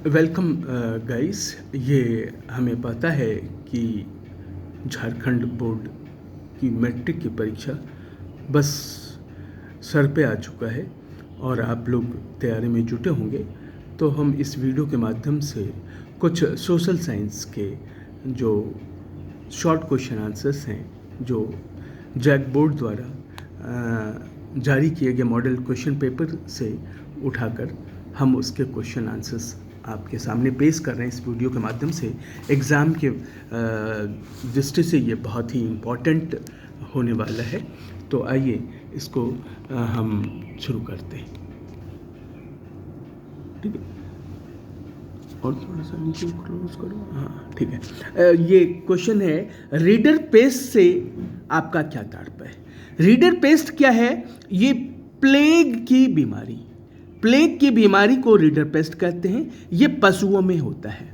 Welcome guys. ये हमें पता है कि झारखंड बोर्ड की मैट्रिक की परीक्षा बस सर पे आ चुका है और आप लोग तैयारी में जुटे होंगे। तो हम इस वीडियो के माध्यम से कुछ सोशल साइंस के जो शॉर्ट क्वेश्चन आंसर्स हैं, जो जैक बोर्ड द्वारा जारी किए गए मॉडल क्वेश्चन पेपर से उठाकर हम उसके क्वेश्चन आंसर्स आपके सामने पेश कर रहे हैं इस वीडियो के माध्यम से। एग्ज़ाम के दृष्टि से ये बहुत ही इम्पोर्टेंट होने वाला है। तो आइए इसको हम शुरू करते हैं। ठीक है, और थोड़ा सा नीचे क्लोज करो। हाँ ठीक है। ये क्वेश्चन है, रीडर पेस्ट से आपका क्या तात्पर्य है? रीडर पेस्ट क्या है? ये प्लेग की बीमारी को रीडर पेस्ट कहते हैं। ये पशुओं में होता है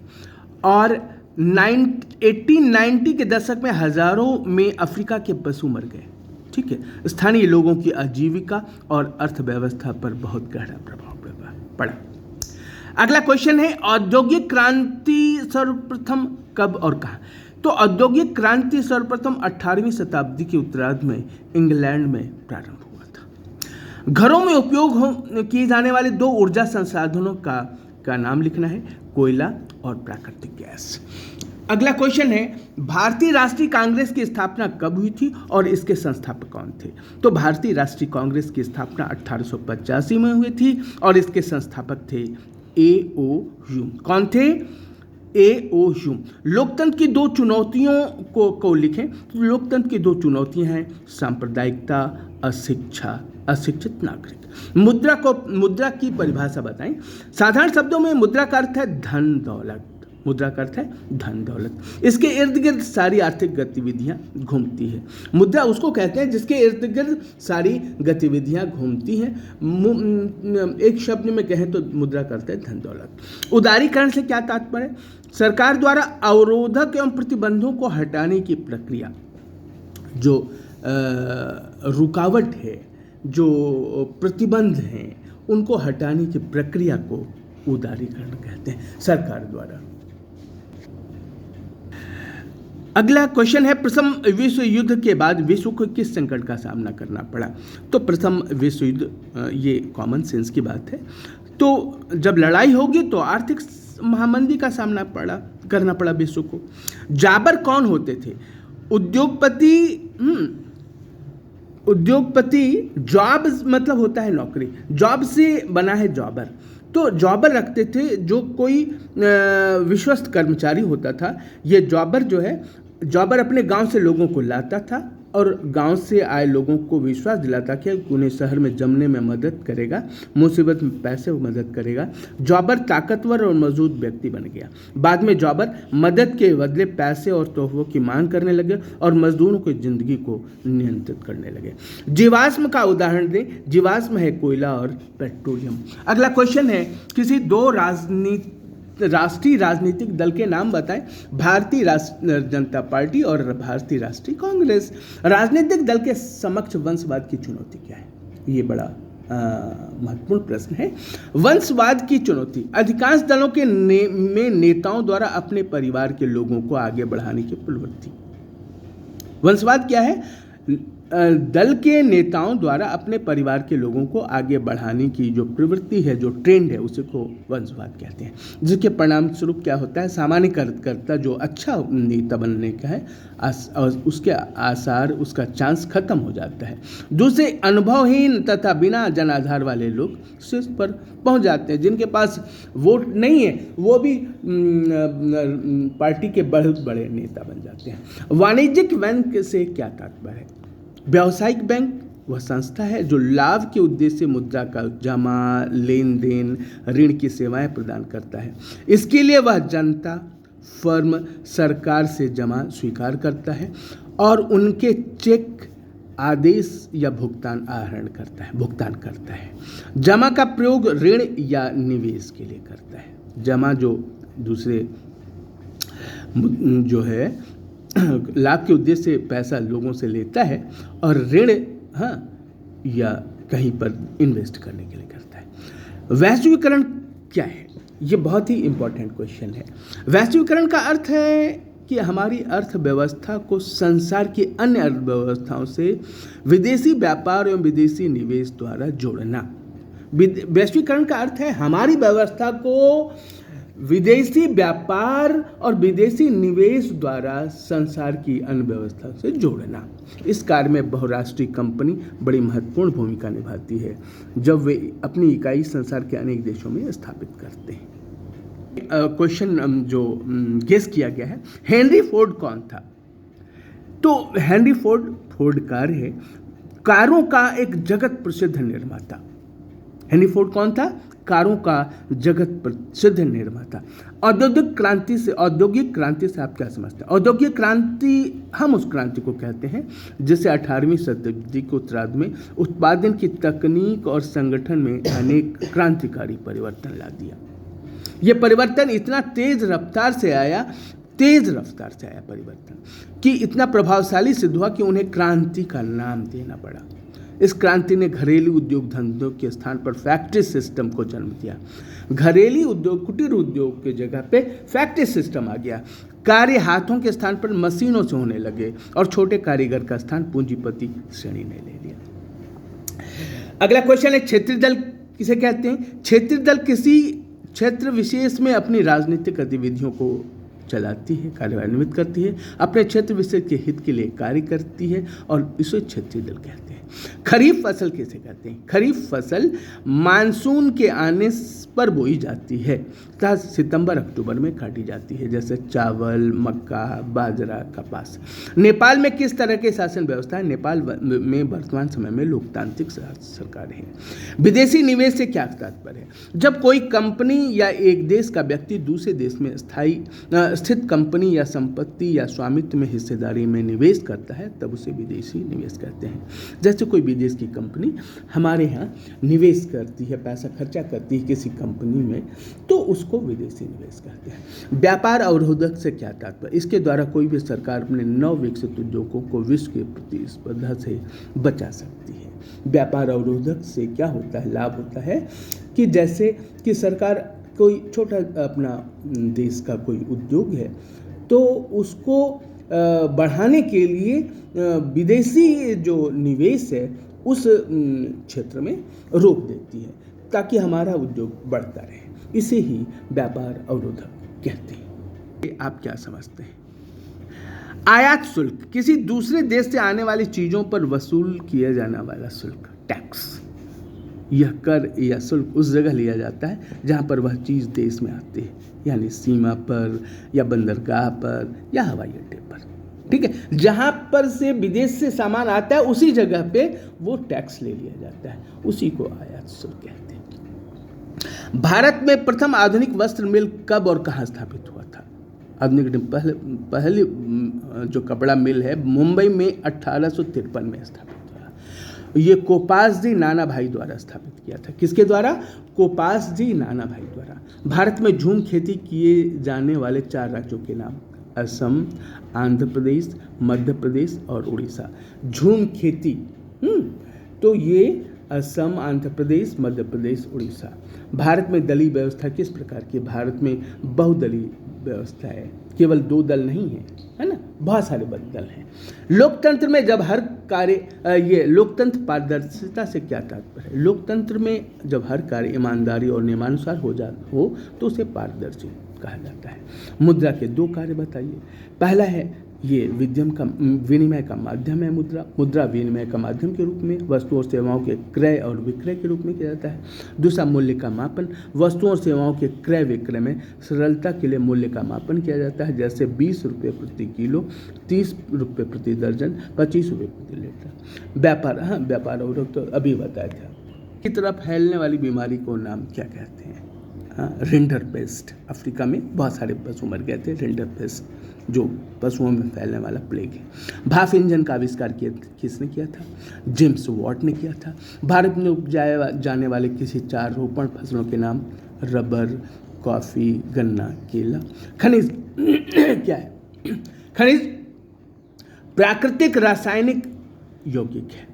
और 1890 के दशक में हजारों में अफ्रीका के पशु मर गए। ठीक है, स्थानीय लोगों की आजीविका और अर्थव्यवस्था पर बहुत गहरा प्रभाव पड़ा। अगला क्वेश्चन है, औद्योगिक क्रांति सर्वप्रथम कब और कहाँ? तो औद्योगिक क्रांति सर्वप्रथम 18वीं शताब्दी के उत्तरार्ध में इंग्लैंड में प्रारंभ हुआ था। घरों में उपयोग किए जाने वाले दो ऊर्जा संसाधनों का नाम लिखना है, कोयला और प्राकृतिक गैस। अगला क्वेश्चन है, भारतीय राष्ट्रीय कांग्रेस की स्थापना कब हुई थी और इसके संस्थापक कौन थे? तो भारतीय राष्ट्रीय कांग्रेस की स्थापना 1885 में हुई थी और इसके संस्थापक थे A.O. ह्यूम। कौन थे? A.O. ह्यूम। लोकतंत्र की दो चुनौतियों को लिखें। लोकतंत्र की दो चुनौतियां हैं, सांप्रदायिकता, अशिक्षित नागरिक। मुद्रा की परिभाषा बताएं। साधारण शब्दों में मुद्रा का अर्थ है धन दौलत। मुद्रा का अर्थ है धन दौलत। इसके इर्द गिर्द सारी आर्थिक गतिविधियां घूमती है। मुद्रा उसको कहते हैं जिसके इर्द गिर्द सारी गतिविधियां घूमती हैं। एक शब्द में कहें तो मुद्रा का अर्थ है धन दौलत। उदारीकरण से क्या तात्पर्य? सरकार द्वारा अवरोधक एवं प्रतिबंधों को हटाने की प्रक्रिया, जो रुकावट है, जो प्रतिबंध हैं, उनको हटाने की प्रक्रिया को उदारीकरण कहते हैं, सरकार द्वारा। अगला क्वेश्चन है, प्रथम विश्व युद्ध के बाद विश्व को किस संकट का सामना करना पड़ा? तो प्रथम विश्व युद्ध, ये कॉमन सेंस की बात है। तो जब लड़ाई होगी तो आर्थिक महामंदी का सामना करना पड़ा विश्व को। जाबर कौन होते थे? उद्योगपति, जॉब मतलब होता है नौकरी, जॉब से बना है जॉबर। तो जॉबर रखते थे, जो कोई विश्वस्त कर्मचारी होता था। ये जॉबर जो है, जॉबर अपने गांव से लोगों को लाता था और गांव से आए लोगों को विश्वास दिलाता कि उन्हें शहर में जमने में मदद करेगा, मुसीबत में पैसे में मदद करेगा। जॉबर ताकतवर और मजबूत व्यक्ति बन गया। बाद में जॉबर मदद के बदले पैसे और तोहफों की मांग करने लगे और मजदूरों की जिंदगी को नियंत्रित करने लगे। जीवाश्म का उदाहरण दें। जीवाश्म है कोयला और पेट्रोलियम। अगला क्वेश्चन है, किसी दो राष्ट्रीय राजनीतिक दल के नाम बताएं। भारतीय जनता पार्टी और भारतीय राष्ट्रीय कांग्रेस। राजनीतिक दल के समक्ष वंशवाद की चुनौती क्या है? ये बड़ा महत्वपूर्ण प्रश्न है। वंशवाद की चुनौती, अधिकांश दलों के में नेताओं द्वारा अपने परिवार के लोगों को आगे बढ़ाने की प्रवृत्ति। वंशवाद क्या है? दल के नेताओं द्वारा अपने परिवार के लोगों को आगे बढ़ाने की जो प्रवृत्ति है, जो ट्रेंड है, उसे को वंशवाद कहते हैं। जिसके परिणाम स्वरूप क्या होता है? सामान्यकर्ता जो अच्छा नेता बनने का है, उसके आसार, उसका चांस खत्म हो जाता है। दूसरे, अनुभवहीन तथा बिना जनाधार वाले लोग शीर्ष पर पहुंच जाते हैं। जिनके पास वोट नहीं है वो भी पार्टी के बहुत बड़े नेता बन जाते हैं। वाणिज्यिक बैंक से क्या तात्पर्य है? व्यावसायिक बैंक वह संस्था है जो लाभ के उद्देश्य से मुद्रा का जमा, लेन देन, ऋण की सेवाएं प्रदान करता है। इसके लिए वह जनता, फर्म, सरकार से जमा स्वीकार करता है और उनके चेक, आदेश या भुगतान करता है। जमा का प्रयोग ऋण या निवेश के लिए करता है। जमा जो दूसरे जो है लाभ के उद्देश्य से पैसा लोगों से लेता है और ऋण या कहीं पर इन्वेस्ट करने के लिए करता है। वैश्वीकरण क्या है? ये बहुत ही इम्पोर्टेंट क्वेश्चन है। वैश्वीकरण का अर्थ है कि हमारी अर्थव्यवस्था को संसार की अन्य अर्थव्यवस्थाओं से विदेशी व्यापार एवं विदेशी निवेश द्वारा जोड़ना। वैश्वीकरण का अर्थ है हमारी व्यवस्था को विदेशी व्यापार और विदेशी निवेश द्वारा संसार की अन्य व्यवस्था से जोड़ना। इस कार्य में बहुराष्ट्रीय कंपनी बड़ी महत्वपूर्ण भूमिका निभाती है जब वे अपनी इकाई संसार के अनेक देशों में स्थापित करते हैं। क्वेश्चन जो गेस किया गया है, हेनरी फोर्ड कौन था? तो हेनरी फोर्ड कार है, कारों का एक जगत प्रसिद्ध निर्माता। हेनरी फोर्ड कौन था? कारों का जगत प्रसिद्ध निर्माता। औद्योगिक क्रांति से आप क्या समझते हैं? औद्योगिक क्रांति, हम उस क्रांति को कहते हैं जिसे 18वीं शताब्दी के उत्तरार्ध में उत्पादन की तकनीक और संगठन में अनेक क्रांतिकारी परिवर्तन ला दिया। यह परिवर्तन इतना तेज रफ्तार से आया परिवर्तन कि इतना प्रभावशाली सिद्ध हुआ कि उन्हें क्रांति का नाम देना पड़ा। इस क्रांति ने घरेलू उद्योग धंधों के स्थान पर फैक्ट्री सिस्टम को जन्म दिया। घरेलू उद्योग, कुटीर उद्योग की जगह पे फैक्ट्री सिस्टम आ गया। कार्य हाथों के स्थान पर मशीनों से होने लगे और छोटे कारीगर का स्थान पूंजीपति श्रेणी ने ले लिया। अगला क्वेश्चन है, क्षेत्रीय दल किसे कहते हैं? क्षेत्रीय दल किसी क्षेत्र विशेष में अपनी राजनीतिक गतिविधियों को चलाती है, कार्यान्वित करती है, अपने क्षेत्र विशेष के हित के लिए कार्य करती है और इसे क्षेत्रीय दल कहते हैं। खरीफ फसल किसे कहते हैं? खरीफ फसल मानसून के आने पर बोई जाती है तथा सितंबर अक्टूबर में काटी जाती है, जैसे चावल, मक्का, बाजरा, कपास। नेपाल में किस तरह की शासन व्यवस्था है? नेपाल में वर्तमान समय में लोकतांत्रिक सरकार है। विदेशी निवेश से क्या तात्पर्य है? जब कोई कंपनी या एक देश का व्यक्ति दूसरे देश में स्थित कंपनी या संपत्ति या स्वामित्व में हिस्सेदारी में निवेश करता है तब उसे विदेशी निवेश कहते हैं। जैसे कोई विदेश की कंपनी हमारे यहाँ निवेश करती है, पैसा खर्चा करती है किसी कंपनी में, तो उसको विदेशी निवेश कहते हैं। व्यापार अवरोधक से क्या तात्पर्य? इसके द्वारा कोई भी सरकार अपने नव विकसित उद्योगों को विश्व की प्रतिस्पर्धा से बचा सकती है। व्यापार अवरोधक से क्या होता है? लाभ होता है कि जैसे कि सरकार कोई छोटा अपना देश का कोई उद्योग है तो उसको बढ़ाने के लिए विदेशी जो निवेश है उस क्षेत्र में रोक देती है ताकि हमारा उद्योग बढ़ता रहे। इसे ही व्यापार अवरोधक कहते हैं। आप क्या समझते हैं? आयात शुल्क किसी दूसरे देश से आने वाली चीज़ों पर वसूल किया जाने वाला शुल्क, टैक्स। यह कर या शुल्क उस जगह लिया जाता है जहाँ पर वह चीज़ देश में आती है, यानी सीमा पर या बंदरगाह पर या हवाई अड्डे पर। ठीक है, जहाँ पर से विदेश से सामान आता है उसी जगह पे वो टैक्स ले लिया जाता है, उसी को आयात शुल्क कहते हैं। भारत में प्रथम आधुनिक वस्त्र मिल कब और कहाँ स्थापित हुआ था? आधुनिक पहली जो कपड़ा मिल है मुंबई में 1853 में स्थापित हुआ। ये कोपास जी नाना भाई द्वारा स्थापित किया था। किसके द्वारा? कोपास जी नाना भाई द्वारा। भारत में झूम खेती किए जाने वाले 4 राज्यों के नाम: असम, आंध्र प्रदेश, मध्य प्रदेश और उड़ीसा। झूम खेती तो ये असम, आंध्र प्रदेश, मध्य प्रदेश, उड़ीसा। भारत में दलीय व्यवस्था किस प्रकार की? भारत में बहुदलीय व्यवस्था है, केवल 2 दल नहीं है ना, बहुत सारे दल हैं। लोकतंत्र में जब हर कार्य ये लोकतंत्र पारदर्शिता से क्या तात्पर्य है? लोकतंत्र में जब हर कार्य ईमानदारी और नियमानुसार हो तो उसे पारदर्शी कहा जाता है। मुद्रा के 2 कार्य बताइए। पहला है ये विनिमय का माध्यम है मुद्रा। मुद्रा विनिमय का माध्यम के रूप में वस्तुओं और सेवाओं के क्रय और विक्रय के रूप में किया जाता है। दूसरा मूल्य का मापन। वस्तुओं और सेवाओं के क्रय विक्रय में सरलता के लिए मूल्य का मापन किया जाता है, जैसे 20 रुपये प्रति किलो, 30 रुपये प्रति दर्जन, 25 रुपये प्रति लीटर। व्यापार और तो अभी बताया था। की तरफ फैलने वाली बीमारी को नाम क्या कहते हैं? रिंडरपेस्ट। अफ्रीका में बहुत सारे पशु मर गए थे। रिंडरपेस्ट जो पशुओं में फैलने वाला प्लेग है। भाप इंजन का आविष्कार किसने किया था? जेम्स वॉट ने किया था। भारत में उपजाए जाने वाले किसी 4 रोपण फसलों के नाम: रबर, कॉफ़ी, गन्ना, केला। खनिज क्या है? खनिज प्राकृतिक, रासायनिक, यौगिक है।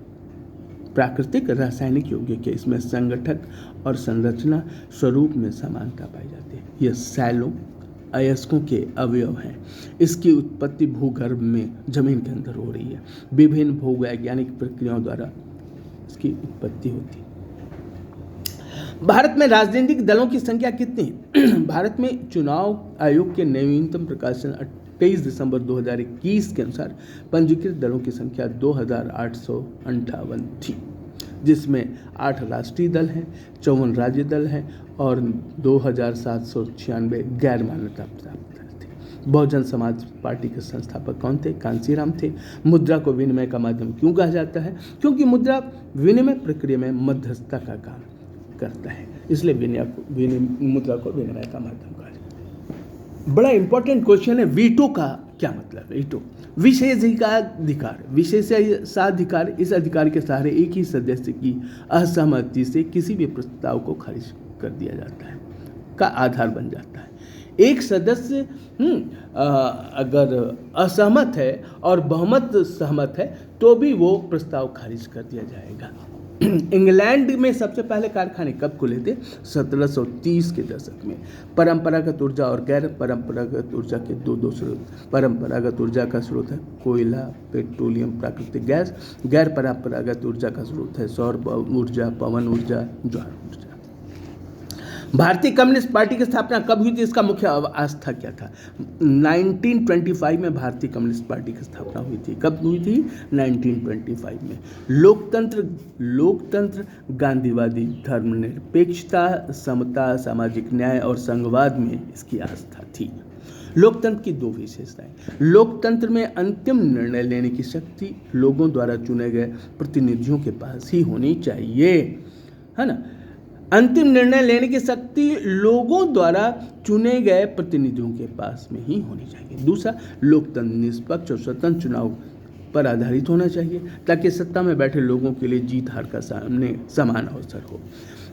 प्राकृतिक रासायनिक यौगिक है। इसमें संगठक और संरचना स्वरूप में समानता पाई जाती है। ये सैलों अयस्कों के अवयव हैं। इसकी उत्पत्ति भूगर्भ में जमीन के अंदर हो रही है। विभिन्न भूवैज्ञानिक प्रक्रियाओं द्वारा इसकी उत्पत्ति होती है। भारत में राजनीतिक दलों की संख्या कितनी है? भारत में चुनाव आयोग के नवीनतम प्रकाशन 23 दिसंबर 2021 के अनुसार पंजीकृत दलों की संख्या 2858 थी, जिसमें 8 राष्ट्रीय दल हैं, 54 राज्य दल हैं और 2796 गैर मान्यता प्राप्त दल थे। बहुजन समाज पार्टी के संस्थापक कौन थे? कांसीराम थे। मुद्रा को विनिमय का माध्यम क्यों कहा जाता है? क्योंकि मुद्रा विनिमय प्रक्रिया में मध्यस्थता का काम करता है, इसलिए मुद्रा को विनिमय का माध्यम कहा जाता है। बड़ा इंपॉर्टेंट क्वेश्चन है, वीटो का क्या मतलब है? वीटो विशेषाधिकार। विशेषाधिकार इस अधिकार के सहारे एक ही सदस्य की असहमति से किसी भी प्रस्ताव को खारिज कर दिया जाता है, का आधार बन जाता है। एक सदस्य अगर असहमत है और बहुमत सहमत है तो भी वो प्रस्ताव खारिज कर दिया जाएगा। इंग्लैंड में सबसे पहले कारखाने कब खुले थे? 1730 के दशक में। परंपरागत ऊर्जा और गैर परंपरागत ऊर्जा के दो स्रोत। परंपरागत ऊर्जा का स्रोत है कोयला, पेट्रोलियम, प्राकृतिक गैस। गैर परंपरागत ऊर्जा का स्रोत है सौर ऊर्जा, पवन ऊर्जा, ज्वार ऊर्जा। भारतीय कम्युनिस्ट पार्टी की स्थापना कब हुई थी? इसका मुख्य आस्था क्या था? 1925 में भारतीय कम्युनिस्ट पार्टी की स्थापना हुई थी। कब हुई थी? 1925 में। लोकतंत्र, गांधीवादी धर्मनिरपेक्षता, समता, सामाजिक न्याय और संघवाद में इसकी आस्था थी। लोकतंत्र की 2 विशेषताएं। लोकतंत्र में अंतिम निर्णय लेने की शक्ति लोगों द्वारा चुने गए प्रतिनिधियों के पास ही होनी चाहिए, है ना। अंतिम निर्णय लेने की शक्ति लोगों द्वारा चुने गए प्रतिनिधियों के पास में ही होनी चाहिए। दूसरा, लोकतंत्र निष्पक्ष और स्वतंत्र चुनाव पर आधारित होना चाहिए ताकि सत्ता में बैठे लोगों के लिए जीत हार का सामने समान अवसर हो।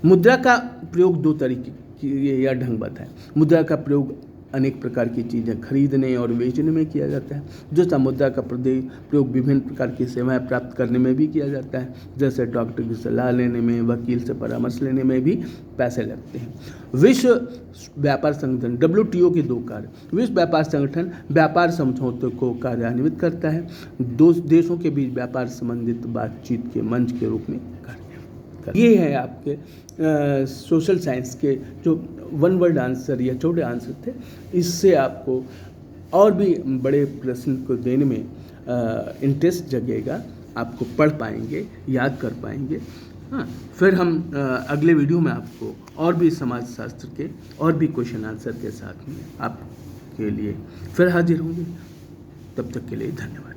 मुद्रा का प्रयोग 2 तरीके की या ढंग बताएं। मुद्रा का प्रयोग अनेक प्रकार की चीज़ें खरीदने और बेचने में किया जाता है। दूसरा, मुद्रा का प्रयोग विभिन्न प्रकार की सेवाएं प्राप्त करने में भी किया जाता है, जैसे डॉक्टर की सलाह लेने में, वकील से परामर्श लेने में भी पैसे लगते हैं। विश्व व्यापार संगठन WTO के 2 कार्य। विश्व व्यापार संगठन व्यापार समझौते को कार्यान्वित करता है। 2 देशों के बीच व्यापार संबंधित बातचीत के मंच के रूप में कार्य। ये है आपके सोशल साइंस के जो 1 वर्ड आंसर या छोटे आंसर थे। इससे आपको और भी बड़े प्रश्न को देने में इंटरेस्ट जगेगा, आपको पढ़ पाएंगे, याद कर पाएंगे। हाँ, फिर हम अगले वीडियो में आपको और भी समाजशास्त्र के और भी क्वेश्चन आंसर के साथ में आपके लिए फिर हाजिर होंगे। तब तक के लिए धन्यवाद।